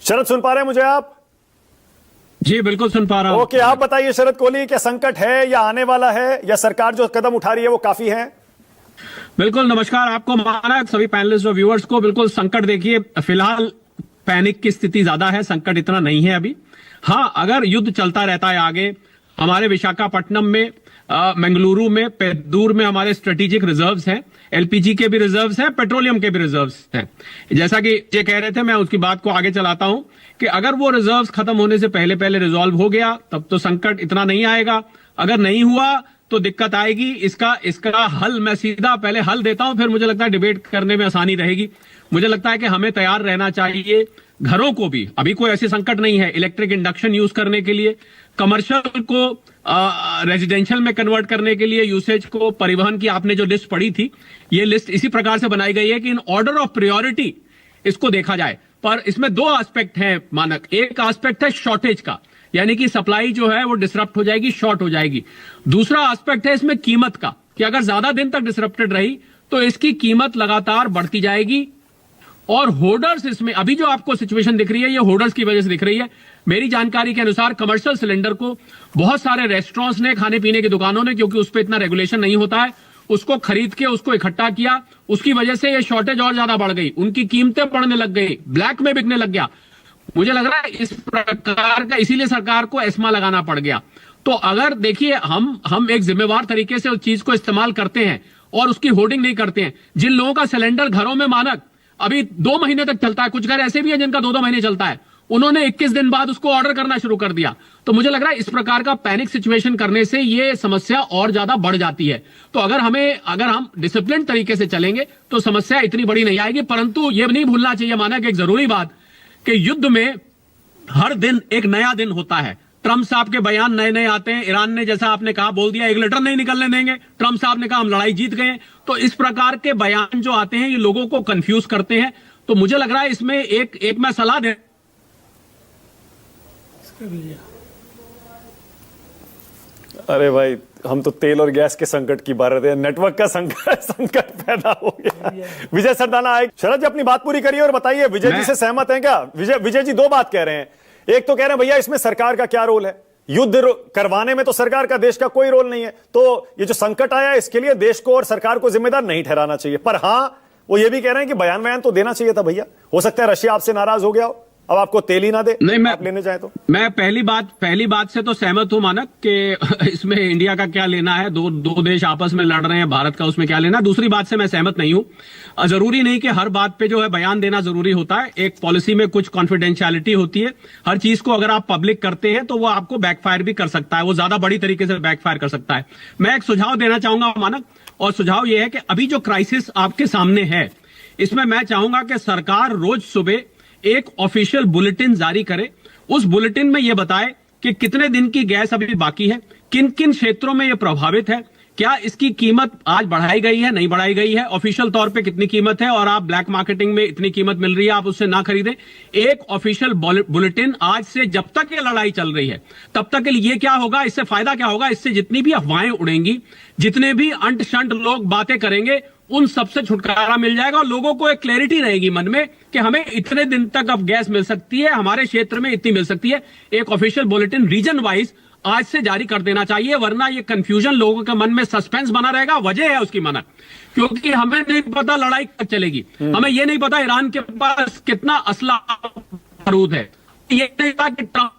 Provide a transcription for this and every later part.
शरद सुन पा रहे हैं मुझे आप? जी बिल्कुल सुन पा रहा हूं। ओके, आप बताइए शरद कोहली, क्या संकट है या आने वाला है, या सरकार जो कदम उठा रही है वो काफी है? बिल्कुल नमस्कार आपको, हमारा सभी पैनलिस्ट और व्यूअर्स को। बिल्कुल संकट देखिए, फिलहाल पैनिक की स्थिति ज्यादा है, संकट इतना नहीं है अभी। हाँ, अगर युद्ध चलता रहता है आगे, हमारे विशाखापट्टनम में, मंगलुरु में, पेद्दूर में हमारे स्ट्रेटेजिक रिजर्व्स हैं, एलपीजी के भी रिजर्व्स हैं, पेट्रोलियम के भी रिजर्व्स हैं। जैसा कि ये कह रहे थे, मैं उसकी बात को आगे चलाता हूं कि अगर वो रिजर्व्स खत्म होने से पहले पहले रिजॉल्व हो गया तब तो संकट इतना नहीं आएगा। अगर नहीं हुआ तो दिक्कत आएगी। इसका हल मैं सीधा पहले हल देता हूं, फिर मुझे लगता है डिबेट करने में आसानी रहेगी। मुझे लगता है कि हमें तैयार रहना चाहिए, घरों को भी। अभी कोई ऐसी संकट नहीं है इलेक्ट्रिक इंडक्शन यूज करने के लिए, कमर्शियल को रेजिडेंशियल में कन्वर्ट करने के लिए, यूसेज को, परिवहन की आपने जो लिस्ट पढ़ी थी, ये लिस्ट इसी प्रकार से बनाई गई है कि इन ऑर्डर ऑफ प्रायोरिटी इसको देखा जाए। पर इसमें दो एस्पेक्ट हैं मानक। एक एस्पेक्ट है शॉर्टेज का, यानी कि सप्लाई जो है वो डिसरप्ट हो जाएगी, शॉर्ट हो जाएगी। दूसरा एस्पेक्ट है इसमें कीमत का, कि अगर ज्यादा दिन तक डिसरप्टेड रही तो इसकी कीमत लगातार बढ़ती जाएगी। और होर्डर्स, इसमें अभी जो आपको सिचुएशन दिख रही है, ये होर्डर्स की वजह से दिख रही है। मेरी जानकारी के अनुसार कमर्शियल सिलेंडर को बहुत सारे रेस्टोरेंट्स ने, खाने पीने की दुकानों ने, क्योंकि उस पर इतना रेगुलेशन नहीं होता है, उसको खरीद के उसको इकट्ठा किया। उसकी वजह से ये शॉर्टेज और ज्यादा बढ़ गई, उनकी कीमतें बढ़ने लग गई, ब्लैक में बिकने लग गया। मुझे लग रहा है इस प्रकार का, इसीलिए सरकार को एस्मा लगाना पड़ गया। तो अगर देखिए, हम एक जिम्मेवार तरीके से उस चीज को इस्तेमाल करते हैं और उसकी होर्डिंग नहीं करते हैं। जिन लोगों का सिलेंडर घरों में मानक अभी 2 महीने तक चलता है, कुछ घर ऐसे भी है जिनका 2-2 महीने चलता है, उन्होंने 21 दिन बाद उसको ऑर्डर करना शुरू कर दिया। तो मुझे लग रहा है इस प्रकार का पैनिक सिचुएशन करने से ये समस्या और ज्यादा बढ़ जाती है। तो अगर हम डिसिप्लिन तरीके से चलेंगे तो समस्या इतनी बड़ी नहीं आएगी। परंतु ये नहीं भूलना चाहिए माना कि एक जरूरी बात, कि युद्ध में हर दिन एक नया दिन होता है। ट्रंप साहब के बयान नए नए आते हैं। ईरान ने, जैसा आपने कहा, बोल दिया 1 लीटर नहीं निकलने देंगे। ट्रंप साहब ने कहा हम लड़ाई जीत गए। तो इस प्रकार के बयान जो आते हैं, ये लोगों को कंफ्यूज करते हैं। तो मुझे लग रहा है इसमें एक मैं सलाह दे। अरे भाई, हम तो तेल और गैस के संकट की बात रहे थे, नेटवर्क का संकट पैदा हो गया। विजय सरदाना आए। शरद जी अपनी बात पूरी करिए और बताइए, विजय जी से सहमत हैं क्या? विजय जी 2 बात कह रहे हैं। एक तो कह रहे हैं भैया इसमें सरकार का क्या रोल है, युद्ध करवाने में तो सरकार का, देश का कोई रोल नहीं है। तो ये जो संकट आया इसके लिए देश को और सरकार को जिम्मेदार नहीं ठहराना चाहिए। पर हां, वो ये भी कह रहे हैं कि बयान तो देना चाहिए था भैया। हो सकता है रशिया आपसे नाराज हो गया हो, अब आपको तेल ही ना दे, नहीं, आप लेने जाए तो। मैं पहली बात से तो सहमत हूं मानक कि इसमें इंडिया का क्या लेना है, दो देश आपस में लड़ रहे हैं, भारत का उसमें क्या लेना। दूसरी बात से मैं सहमत नहीं हूं। जरूरी नहीं कि हर बात पे जो है बयान देना जरूरी होता है। एक पॉलिसी में कुछ कॉन्फिडेंशियलिटी होती है। हर चीज को अगर आप पब्लिक करते हैं तो वो आपको बैकफायर भी कर सकता है, वो ज्यादा बड़ी तरीके से बैकफायर कर सकता है। मैं एक सुझाव देना चाहूंगा मानक, और सुझाव यह है कि अभी जो क्राइसिस आपके सामने है, इसमें मैं चाहूंगा कि सरकार रोज सुबह एक ऑफिशियल बुलेटिन जारी करे। उस बुलेटिन में यह बताए कि कितने दिन की गैस अभी बाकी है, किन किन क्षेत्रों में यह प्रभावित है, क्या इसकी कीमत आज बढ़ाई गई है, नहीं बढ़ाई गई है, ऑफिशियल तौर पे कितनी कीमत है, और आप ब्लैक मार्केटिंग में इतनी कीमत मिल रही है, आप उससे ना खरीदें। एक ऑफिशियल बुलेटिन आज से, जब तक ये लड़ाई चल रही है तब तक के लिए क्या होगा, इससे फायदा क्या होगा, इससे जितनी भी अफवाहें उड़ेंगी, जितने भी अंट शंट लोग बातें करेंगे, उन सबसे छुटकारा मिल जाएगा। और लोगों को एक क्लैरिटी रहेगी मन में कि हमें इतने दिन तक अब गैस मिल सकती है, हमारे क्षेत्र में इतनी मिल सकती है। एक ऑफिशियल बुलेटिन रीजन वाइज आज से जारी कर देना चाहिए, वरना ये कंफ्यूजन, लोगों के मन में सस्पेंस बना रहेगा। वजह है उसकी मानक, क्योंकि हमें नहीं पता लड़ाई कब चलेगी, हमें यह नहीं पता ईरान के पास कितना असला बारूद है, ये नहीं पता कि ट्रंप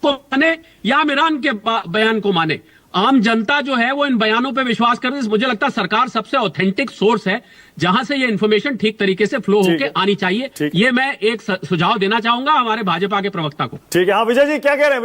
को माने या हम ईरान के बयान को माने। आम जनता जो है वो इन बयानों पे विश्वास कर रही है। मुझे लगता है सरकार सबसे ऑथेंटिक सोर्स है जहां से ये इंफॉर्मेशन ठीक तरीके से फ्लो होकर आनी चाहिए। ये मैं एक सुझाव देना चाहूंगा हमारे भाजपा के प्रवक्ता को। ठीक है। हाँ विजय जी क्या कह रहे हैं?